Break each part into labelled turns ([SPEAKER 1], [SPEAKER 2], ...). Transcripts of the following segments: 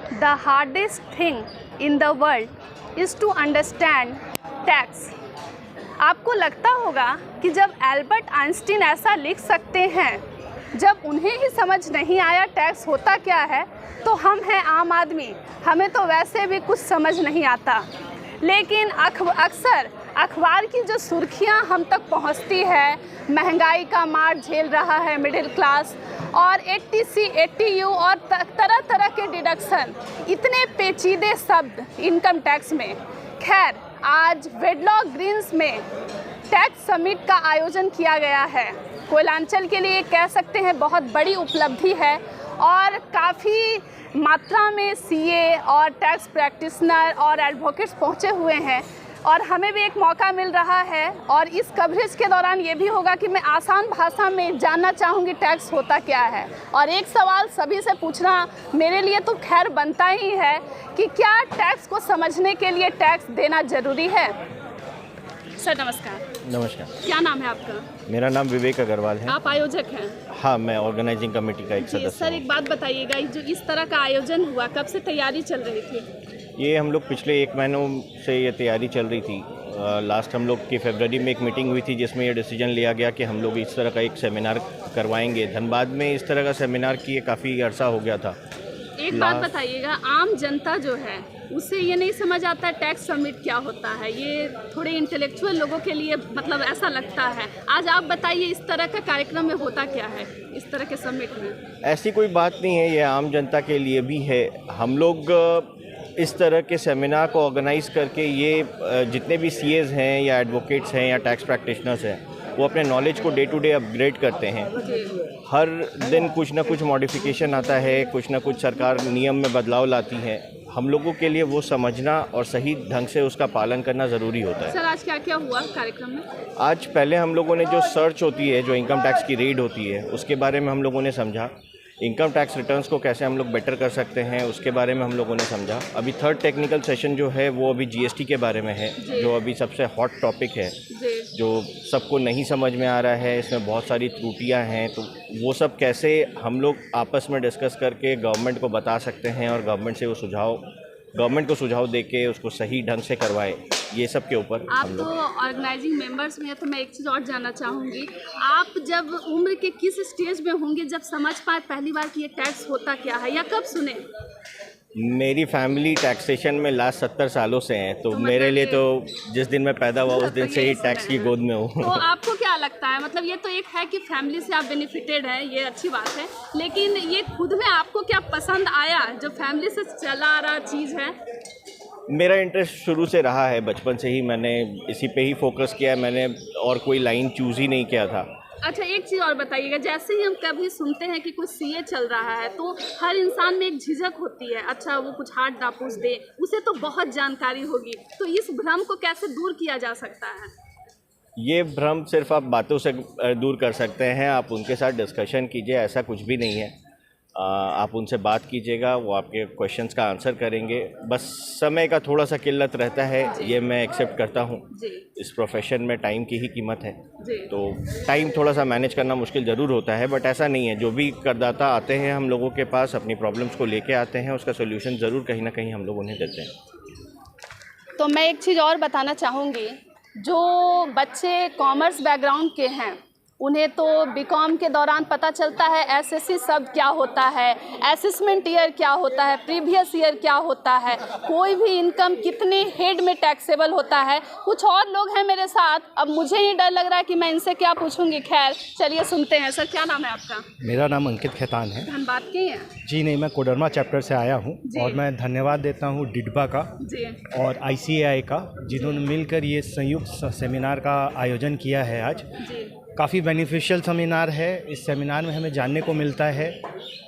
[SPEAKER 1] The hardest thing in the world is to understand tax. आपको लगता होगा कि जब एल्बर्ट आइंस्टीन ऐसा लिख सकते हैं, जब उन्हें ही समझ नहीं आया टैक्स होता क्या है, तो हम हैं आम आदमी, हमें तो वैसे भी कुछ समझ नहीं आता। लेकिन अक्सर अखबार की जो सुर्खियां हम तक पहुंचती है, महंगाई का मार झेल रहा है मिडिल क्लास, और 80C 80U और तरह तरह के डिडक्शन, इतने पेचीदे शब्द इनकम टैक्स में। खैर, आज वेडलॉक ग्रीन्स में टैक्स समिट का आयोजन किया गया है। कोयलांचल के लिए कह सकते हैं बहुत बड़ी उपलब्धि है, और काफ़ी मात्रा में CA और टैक्स प्रैक्टिशनर और एडवोकेट्स पहुँचे हुए हैं, और हमें भी एक मौका मिल रहा है। और इस कवरेज के दौरान ये भी होगा कि मैं आसान भाषा में जानना चाहूँगी टैक्स होता क्या है। और एक सवाल सभी से पूछना मेरे लिए तो खैर बनता ही है कि क्या टैक्स को समझने के लिए टैक्स देना ज़रूरी है। सर नमस्कार।
[SPEAKER 2] नमस्कार।
[SPEAKER 1] क्या नाम है आपका? मेरा
[SPEAKER 2] नाम विवेक अग्रवाल है।
[SPEAKER 1] आप आयोजक हैं?
[SPEAKER 2] हाँ, मैं ऑर्गेनाइजिंग कमेटी का एक सदस्य हूँ।
[SPEAKER 1] सर एक बात बताइएगा, जो इस तरह का आयोजन हुआ, कब से तैयारी चल रही थी?
[SPEAKER 2] ये हम लोग पिछले 1 महीनों से ये तैयारी चल रही थी। लास्ट हम लोग की फरवरी में एक मीटिंग हुई थी, जिसमें ये डिसीजन लिया गया कि हम लोग इस तरह का एक सेमिनार करवाएंगे। धनबाद में इस तरह का सेमिनार किए काफ़ी अर्सा हो गया था।
[SPEAKER 1] एक बात बताइएगा, आम जनता जो है उसे ये नहीं समझ आता टैक्स समिट क्या होता है। ये थोड़े इंटेलेक्चुअल लोगों के लिए मतलब ऐसा लगता है। आज आप बताइए इस तरह का कार्यक्रम में होता क्या है, इस तरह के समिट में?
[SPEAKER 2] ऐसी कोई बात नहीं है, ये आम जनता के लिए भी है। हम लोग इस तरह के सेमिनार को ऑर्गेनाइज़ करके ये जितने भी CAs हैं या एडवोकेट्स हैं या टैक्स प्रैक्टिशनर्स हैं, वो अपने नॉलेज को डे टू डे अपग्रेड करते हैं। हर दिन कुछ ना कुछ मॉडिफिकेशन आता है, कुछ ना कुछ सरकार नियम में बदलाव लाती है। हम लोगों के लिए वो समझना और सही ढंग से उसका पालन करना ज़रूरी होता है।
[SPEAKER 1] सर आज क्या क्या हुआ कार्यक्रम में?
[SPEAKER 2] आज पहले हम लोगों ने जो सर्च होती है, जो इनकम टैक्स की रेड होती है, उसके बारे में हम लोगों ने समझा। इनकम टैक्स रिटर्न्स को कैसे हम लोग बेटर कर सकते हैं, उसके बारे में हम लोगों ने समझा। अभी थर्ड टेक्निकल सेशन जो है वो अभी GST के बारे में है, जो अभी सबसे हॉट टॉपिक है, जो सबको नहीं समझ में आ रहा है। इसमें बहुत सारी त्रुटियां हैं, तो वो सब कैसे हम लोग आपस में डिस्कस करके गवर्नमेंट को बता सकते हैं और गवर्नमेंट को सुझाव देके उसको सही ढंग से करवाए, ये सब के ऊपर
[SPEAKER 1] आप तो ऑर्गेनाइजिंग मेंबर्स में हैं, तो मैं एक चीज़ और जानना चाहूँगी, आप जब उम्र के किस स्टेज में होंगे जब समझ पाए पहली बार कि ये टैक्स होता क्या है, या कब सुने?
[SPEAKER 2] मेरी फैमिली टैक्सेशन में लास्ट 70 सालों से है, तो मेरे लिए तो जिस दिन मैं पैदा हुआ उस दिन से ही टैक्स की गोद में हूँ।
[SPEAKER 1] तो आपको क्या लगता है, मतलब ये तो एक है कि फैमिली से आप बेनिफिटेड हैं, ये अच्छी बात है, लेकिन ये खुद में आपको क्या पसंद आया जो फैमिली से चला आ रहा चीज़ है?
[SPEAKER 2] मेरा इंटरेस्ट शुरू से रहा है, बचपन से ही मैंने इसी पे ही फोकस किया है। मैंने और कोई लाइन चूज़ ही नहीं किया था।
[SPEAKER 1] अच्छा एक चीज़ और बताइएगा, जैसे ही हम कभी सुनते हैं कि कुछ CA चल रहा है तो हर इंसान में एक झिझक होती है, अच्छा वो कुछ हार्ड ना पूछ दे, उसे तो बहुत जानकारी होगी, तो इस भ्रम को कैसे दूर किया जा सकता है?
[SPEAKER 2] ये भ्रम सिर्फ आप बातों से दूर कर सकते हैं। आप उनके साथ डिस्कशन कीजिए, ऐसा कुछ भी नहीं है। आप उनसे बात कीजिएगा, वो आपके क्वेश्चंस का आंसर करेंगे। बस समय का थोड़ा सा किल्लत रहता है, ये मैं एक्सेप्ट करता हूँ। इस प्रोफेशन में टाइम की ही कीमत है, तो टाइम थोड़ा सा मैनेज करना मुश्किल ज़रूर होता है, बट ऐसा नहीं है। जो भी करदाता आते हैं हम लोगों के पास, अपनी प्रॉब्लम्स को लेके आते हैं, उसका सोल्यूशन ज़रूर कहीं ना कहीं हम लोग उन्हें देते हैं।
[SPEAKER 1] तो मैं एक चीज़ और बताना चाहूँगी, जो बच्चे कॉमर्स बैकग्राउंड के हैं उन्हें तो BCom के दौरान पता चलता है SSC शब्द क्या होता है, असेसमेंट ईयर क्या होता है, प्रीवियस ईयर क्या होता है, कोई भी इनकम कितने हेड में टैक्सेबल होता है। कुछ और लोग हैं मेरे साथ, अब मुझे ही डर लग रहा है कि मैं इनसे क्या पूछूंगी। खैर चलिए सुनते हैं। सर क्या नाम है आपका?
[SPEAKER 3] मेरा नाम अंकित खेतान है।
[SPEAKER 1] धनबाद के हैं?
[SPEAKER 3] जी नहीं, मैं कोडरमा चैप्टर से आया हूँ, और मैं धन्यवाद देता हूँ डिडबा का और ICAI का, जिन्होंने मिलकर ये संयुक्त सेमिनार का आयोजन किया है आज। काफ़ी बेनिफिशियल सेमिनार है। इस सेमिनार में हमें जानने को मिलता है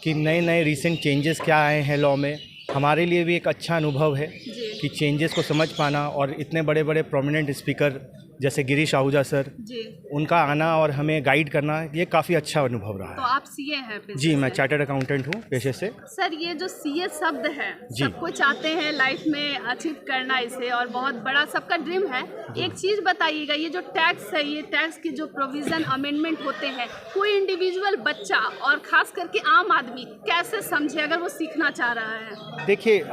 [SPEAKER 3] कि नए रिसेंट चेंजेस क्या आए हैं लॉ में। हमारे लिए भी एक अच्छा अनुभव है कि चेंजेस को समझ पाना, और इतने बड़े बड़े प्रोमिनेंट स्पीकर जैसे गिरीश आहूजा सर,
[SPEAKER 1] जी।
[SPEAKER 3] उनका आना और हमें गाइड करना, ये काफ़ी अच्छा अनुभव रहा
[SPEAKER 1] तो
[SPEAKER 3] है।
[SPEAKER 1] आप सीए हैं पेशे
[SPEAKER 3] जी, मैं
[SPEAKER 1] से?
[SPEAKER 3] चार्टर्ड अकाउंटेंट हूँ पेशे से।
[SPEAKER 1] सर, ये जो सीए शब्द है,
[SPEAKER 3] जी।
[SPEAKER 1] सबको चाहते हैं लाइफ में अचीव करना इसे, और बहुत बड़ा सबका ड्रीम है। एक चीज़ बताइएगा, ये जो टैक्स है, ये टैक्स की जो प्रोविज़न अमेंडमेंट होते हैं, कोई इंडिविजुअल बच्चा और ख़ास करके आम आदमी कैसे समझे अगर वो सीखना चाह रहा है?
[SPEAKER 3] देखिए,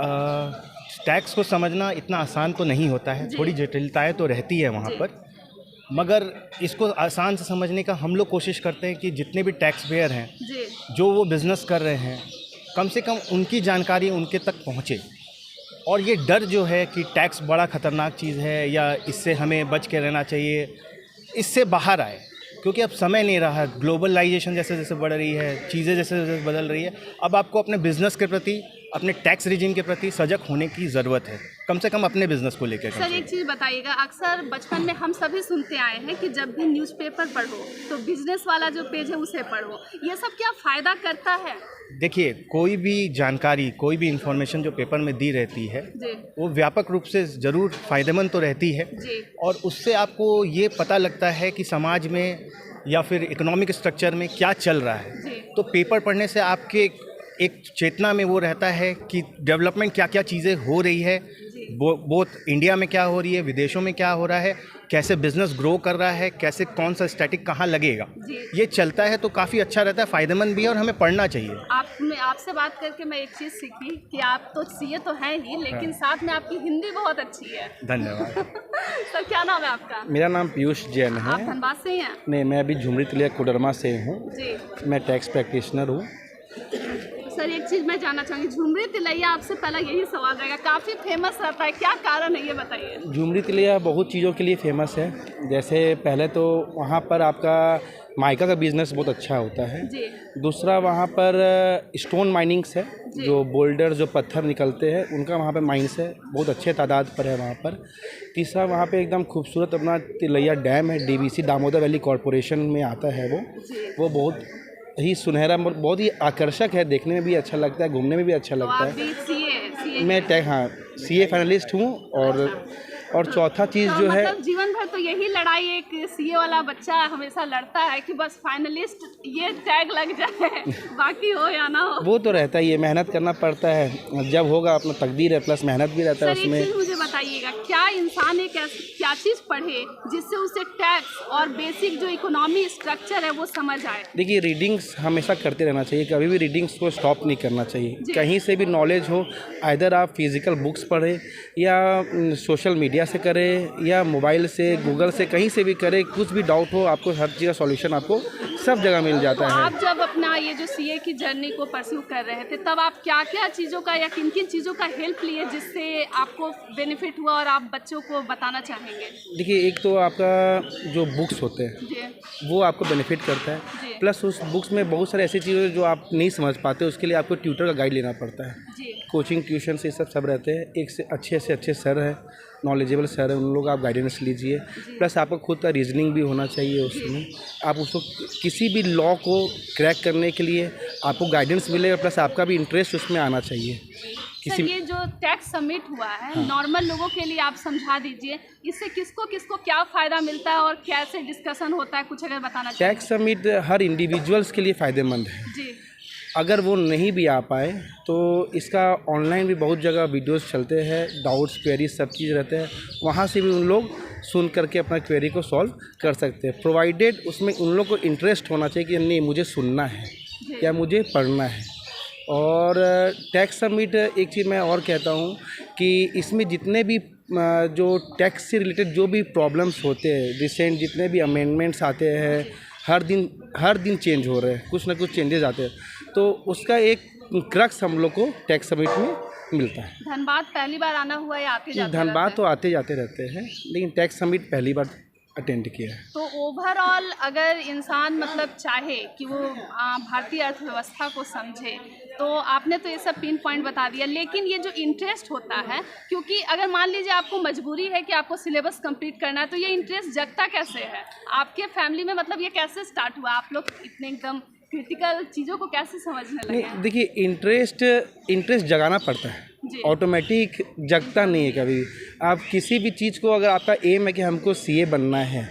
[SPEAKER 3] टैक्स को समझना इतना आसान तो नहीं होता है,
[SPEAKER 1] जी।
[SPEAKER 3] थोड़ी जटिलताएं तो रहती है वहाँ
[SPEAKER 1] जी।
[SPEAKER 3] पर, मगर इसको आसान से समझने का हम लोग कोशिश करते हैं कि जितने भी टैक्स पेयर हैं,
[SPEAKER 1] जी।
[SPEAKER 3] जो वो बिज़नेस कर रहे हैं, कम से कम उनकी जानकारी उनके तक पहुँचे। और ये डर जो है कि टैक्स बड़ा ख़तरनाक चीज़ है या इससे हमें बच के रहना चाहिए, इससे बाहर आए, क्योंकि अब समय नहीं रहा। ग्लोबलाइजेशन जैसे जैसे बढ़ रही है, चीज़ें जैसे जैसे बदल रही है, अब आपको अपने बिज़नेस के प्रति, अपने टैक्स रिजीम के प्रति सजग होने की ज़रूरत है, कम से कम अपने बिज़नेस को लेकर।
[SPEAKER 1] सर, एक चीज़ बताइएगा, अक्सर बचपन में हम सभी सुनते आए हैं कि जब भी न्यूज़पेपर पढ़ो तो बिजनेस वाला जो पेज है उसे पढ़ो। ये सब क्या फ़ायदा करता है?
[SPEAKER 3] देखिए, कोई भी जानकारी, कोई भी इंफॉर्मेशन जो पेपर में दी रहती है,
[SPEAKER 1] जी।
[SPEAKER 3] वो व्यापक रूप से ज़रूर फ़ायदेमंद तो रहती है।
[SPEAKER 1] जी।
[SPEAKER 3] और उससे आपको ये पता लगता है कि समाज में या फिर इकोनॉमिक स्ट्रक्चर में क्या चल रहा है।
[SPEAKER 1] जी।
[SPEAKER 3] तो पेपर पढ़ने से आपके एक चेतना में वो रहता है कि डेवलपमेंट क्या क्या चीज़ें हो रही है, बोथ इंडिया में क्या हो रही है, विदेशों में क्या हो रहा है, कैसे बिजनेस ग्रो कर रहा है, कैसे कौन सा स्टैटिक कहाँ लगेगा, ये चलता है। तो काफ़ी अच्छा रहता है, फ़ायदेमंद भी है और हमें पढ़ना चाहिए।
[SPEAKER 1] आपसे बात करके मैं एक चीज़ सीखी कि आप तो सीए तो हैं ही, लेकिन साथ में आपकी हिंदी बहुत अच्छी है।
[SPEAKER 3] धन्यवाद।
[SPEAKER 1] सर, क्या नाम है आपका?
[SPEAKER 4] मेरा नाम पीयूष जैन
[SPEAKER 1] आप
[SPEAKER 4] है।
[SPEAKER 1] धनबाद से ही हैं?
[SPEAKER 4] नहीं, मैं अभी झुमरी तिलिया कोडरमा से हूँ।
[SPEAKER 1] जी।
[SPEAKER 4] मैं टैक्स प्रैक्टिशनर हूँ।
[SPEAKER 1] सर, एक चीज़ मैं जानना चाहूँगी, झुमरी तिलैया, आपसे पहला यही सवाल रहेगा, काफ़ी फेमस रहता है, क्या कारण है ये बताइए?
[SPEAKER 4] झुमरी तिलिया बहुत चीज़ों के लिए फेमस है। जैसे पहले तो वहाँ पर आपका माइका का बिज़नेस बहुत अच्छा होता है।
[SPEAKER 1] जी।
[SPEAKER 4] दूसरा, वहाँ पर स्टोन माइनिंग्स है, जो बोल्डर, जो पत्थर निकलते हैं, उनका वहाँ पे माइंस है, बहुत अच्छे तादाद पर है वहाँ पर। तीसरा, वहाँ पे एकदम खूबसूरत अपना तिलैया डैम है, डीवीसी दामोदर वैली कॉरपोरेशन में आता है वो बहुत ही सुनहरा, बहुत ही आकर्षक है, देखने में भी अच्छा लगता है, घूमने में भी अच्छा
[SPEAKER 1] तो
[SPEAKER 4] लगता
[SPEAKER 1] आप
[SPEAKER 4] है।
[SPEAKER 1] भी सीए?
[SPEAKER 4] मैं सीए फाइनलिस्ट हूँ। और चौथा चीज़ जो है,
[SPEAKER 1] मतलब जीवन भर तो यही लड़ाई एक सीए वाला बच्चा हमेशा लड़ता है कि बस फाइनलिस्ट ये टैग लग जाए, बाकी हो या ना हो।
[SPEAKER 4] वो तो रहता ही है, मेहनत करना पड़ता है, जब होगा अपना तकदीर है, प्लस मेहनत भी रहता है
[SPEAKER 1] सर,
[SPEAKER 4] उसमें।
[SPEAKER 1] एक चीज़ मुझे बताइएगा, क्या इंसान एक क्या चीज़ पढ़े जिससे उसे टैक्स और बेसिक जो इकोनॉमी स्ट्रक्चर है वो समझ आए?
[SPEAKER 4] देखिए, रीडिंग्स हमेशा करते रहना चाहिए, कभी भी रीडिंग्स को स्टॉप नहीं करना चाहिए। कहीं से भी नॉलेज हो, आइदर आप फिज़िकल बुक्स पढ़ें या सोशल मीडिया से करें या मोबाइल से, गूगल से, कहीं से भी करें, कुछ भी डाउट हो आपको, हर चीज़ का सॉल्यूशन आपको सब जगह मिल जाता है।
[SPEAKER 1] आप जब अपना ये जो सीए की जर्नी को परस्यू कर रहे थे, तब आप क्या क्या चीज़ों का या किन किन चीज़ों का हेल्प लिए जिससे आपको बेनिफिट हुआ और आप बच्चों को बताना चाहेंगे?
[SPEAKER 4] देखिए, एक तो आपका जो बुक्स होते हैं वो आपको बेनिफिट करता है, प्लस उस बुक्स में बहुत सारी ऐसी चीज़ें जो आप नहीं समझ पाते, उसके लिए आपको ट्यूटर का गाइड लेना पड़ता है। कोचिंग, ट्यूशन से सब रहते हैं, एक से अच्छे सर हैं, नॉलेजेबल सर है, उन लोग आप गाइडेंस लीजिए। प्लस आपको खुद का रीजनिंग भी होना चाहिए उसमें, आप उसको किसी भी लॉ को क्रैक करने के लिए आपको गाइडेंस मिलेगा, प्लस आपका भी इंटरेस्ट उसमें आना चाहिए।
[SPEAKER 1] सर, ये जो टैक्स सबमिट हुआ है, नॉर्मल लोगों के लिए आप समझा दीजिए, इससे किसको किसको क्या फ़ायदा मिलता है और कैसे डिस्कशन होता है, कुछ अगर बताना चाहिए।
[SPEAKER 4] टैक्स सबमिट हर इंडिविजुअल्स के लिए फ़ायदेमंद है।
[SPEAKER 1] जी।
[SPEAKER 4] अगर वो नहीं भी आ पाए तो इसका ऑनलाइन भी बहुत जगह वीडियोस चलते हैं, डाउट्स, क्वेरीज सब चीज़ रहते हैं, वहाँ से भी उन लोग सुन करके अपना क्वेरी को सॉल्व कर सकते हैं, प्रोवाइडेड उसमें उन लोग को इंटरेस्ट होना चाहिए कि नहीं, मुझे सुनना है या मुझे पढ़ना है। और टैक्स सबमिट, एक चीज़ मैं और कहता हूँ कि इसमें जितने भी जो टैक्स से रिलेटेड जो भी प्रॉब्लम्स होते हैं, रिसेंट जितने भी अमेंडमेंट्स आते हैं, हर दिन चेंज हो रहे हैं, कुछ ना कुछ चेंजेस आते हैं, तो उसका एक क्रक्स हम लोग को टैक्स सबमिट में मिलता है।
[SPEAKER 1] धनबाद पहली बार आना हुआ या आते जाते?
[SPEAKER 4] धनबाद तो आते जाते रहते हैं, लेकिन टैक्स सबमिट पहली बार अटेंड किया है।
[SPEAKER 1] तो ओवरऑल अगर इंसान मतलब चाहे कि वो भारतीय अर्थव्यवस्था को समझे, तो आपने तो ये सब पिन पॉइंट बता दिया, लेकिन ये जो इंटरेस्ट होता है, क्योंकि अगर मान लीजिए आपको मजबूरी है कि आपको सिलेबस कंप्लीट करना है, तो ये इंटरेस्ट जगता कैसे है आपके फैमिली में? मतलब ये कैसे स्टार्ट हुआ, आप लोग इतने एकदम क्रिटिकल चीज़ों को कैसे समझने लगे?
[SPEAKER 4] देखिए, इंटरेस्ट जगाना पड़ता है। ऑटोमेटिक जगता नहीं है कभी। आप किसी भी चीज़ को, अगर आपका एम है कि हमको सीए बनना है,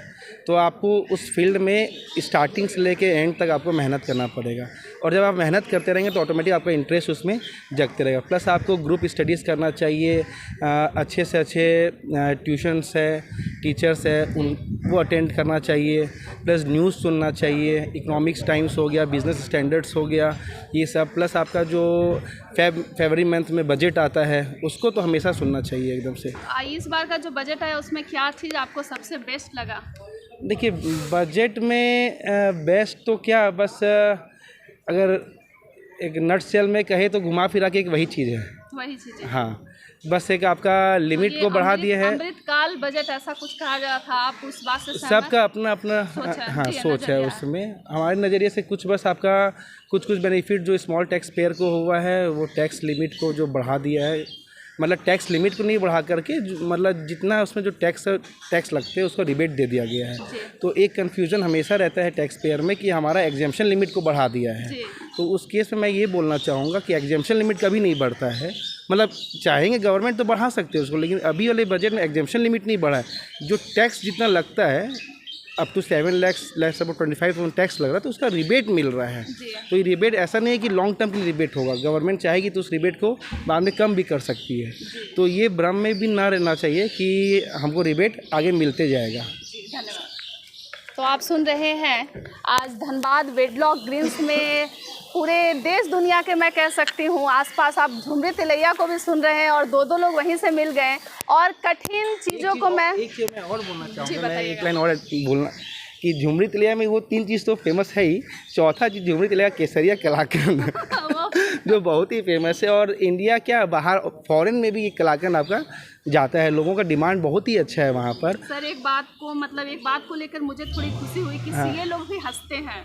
[SPEAKER 4] तो आपको उस फील्ड में स्टार्टिंग से लेके एंड तक आपको मेहनत करना पड़ेगा। और जब आप मेहनत करते रहेंगे तो ऑटोमेटिक आपका इंटरेस्ट उसमें जगते रहेगा। प्लस आपको ग्रुप स्टडीज़ करना चाहिए, अच्छे से अच्छे ट्यूशन्स है, टीचर्स है, वो अटेंड करना चाहिए। प्लस न्यूज़ सुनना चाहिए, इकोनॉमिक्स टाइम्स हो गया, बिजनेस स्टैंडर्ड्स हो गया, ये सब। प्लस आपका जो फरवरी मंथ में बजट आता है उसको तो हमेशा सुनना चाहिए एकदम से।
[SPEAKER 1] इस बार का जो बजट आया उसमें क्या चीज़ आपको सबसे बेस्ट लगा?
[SPEAKER 4] देखिए, बजट में बेस्ट तो क्या, बस अगर एक नटशेल में कहे तो घुमा फिरा के एक वही चीज़ है।
[SPEAKER 1] वही चीज़ है।
[SPEAKER 4] हाँ, बस एक आपका लिमिट को बढ़ा दिया है।
[SPEAKER 1] अमृतकाल बजट ऐसा कुछ कहा गया था, आप उस बात से सहमत?
[SPEAKER 4] सबका अपना अपना हाँ सोच है उसमें। हमारे नज़रिए से कुछ बस आपका कुछ बेनिफिट जो स्मॉल टैक्स पेयर को हुआ है, वो टैक्स लिमिट को जो बढ़ा दिया है, मतलब टैक्स लिमिट को नहीं बढ़ा करके मतलब जितना उसमें जो टैक्स लगते हैं उसको रिबेट दे दिया गया है। तो एक कन्फ्यूज़न हमेशा रहता है टैक्स पेयर में कि हमारा एग्जेम्पशन लिमिट को बढ़ा दिया है। तो उस केस में मैं ये बोलना चाहूँगा कि एग्जेम्पशन लिमिट कभी नहीं बढ़ता है। मतलब चाहेंगे गवर्नमेंट तो बढ़ा सकते हैं उसको, लेकिन अभी वाले बजट में एग्जेम्पशन लिमिट नहीं बढ़ा है। जो टैक्स जितना लगता है up to 7 lakh about 25 tax लग रहा है, तो उसका रिबेट मिल रहा है। तो ये रिबेट ऐसा नहीं है कि लॉन्ग टर्म के लिए रिबेट होगा, गवर्नमेंट चाहेगी तो उस रिबेट को बाद में कम भी कर सकती है। तो ये भ्रम में भी ना रहना चाहिए कि हमको रिबेट आगे मिलते जाएगा।
[SPEAKER 1] धन्यवाद। तो आप सुन रहे हैं आज धनबाद वेडलॉक ग्रीन्स में पूरे देश दुनिया के, मैं कह सकती हूँ, आसपास आप झुमरी तिलैया को भी सुन रहे हैं और दो लोग वहीं से मिल गए और कठिन चीज़ों को मैं
[SPEAKER 4] एक चीज़ मैं और बोलना चाहूँगा, मैं एक लाइन और बोलना कि झुमरी तिलैया में वो 3 चीज़ तो फेमस है ही, चौथा चीज़ झुमरी तिलैया केसरिया कलाकंद जो बहुत ही फेमस है। और इंडिया क्या, बाहर फॉरेन में भी ये कलाकंद आपका जाता है, लोगों का डिमांड बहुत ही अच्छा है वहाँ पर।
[SPEAKER 1] सर एक बात को लेकर मुझे थोड़ी खुशी हुई कि सीए लोग भी हंसते हैं।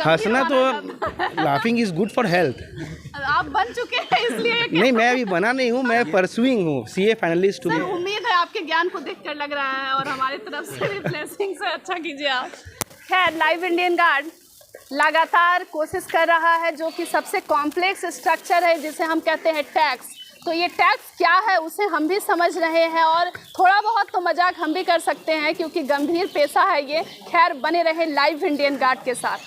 [SPEAKER 4] हंसना तो laughing is good for health.
[SPEAKER 1] आप बन चुके हैं इसलिए?
[SPEAKER 4] नहीं, मैं अभी बना नहीं हूँ, मैं परसुइंग हूँ, सीए फाइनलिस्ट हूँ।
[SPEAKER 1] उम्मीद है आपके ज्ञान को देखकर लग रहा है, और हमारी तरफ से भी ब्लेसिंग से अच्छा कीजिए आप। खैर, लाइव इंडियन गार्ड लगातार कोशिश कर रहा है, जो कि सबसे कॉम्प्लेक्स स्ट्रक्चर है जिसे हम कहते हैं टैक्स। तो ये टैक्स क्या है उसे हम भी समझ रहे हैं और थोड़ा बहुत तो मजाक हम भी कर सकते हैं, क्योंकि गंभीर पेशा है ये। खैर, बने रहे लाइव इंडियन गार्ड के साथ।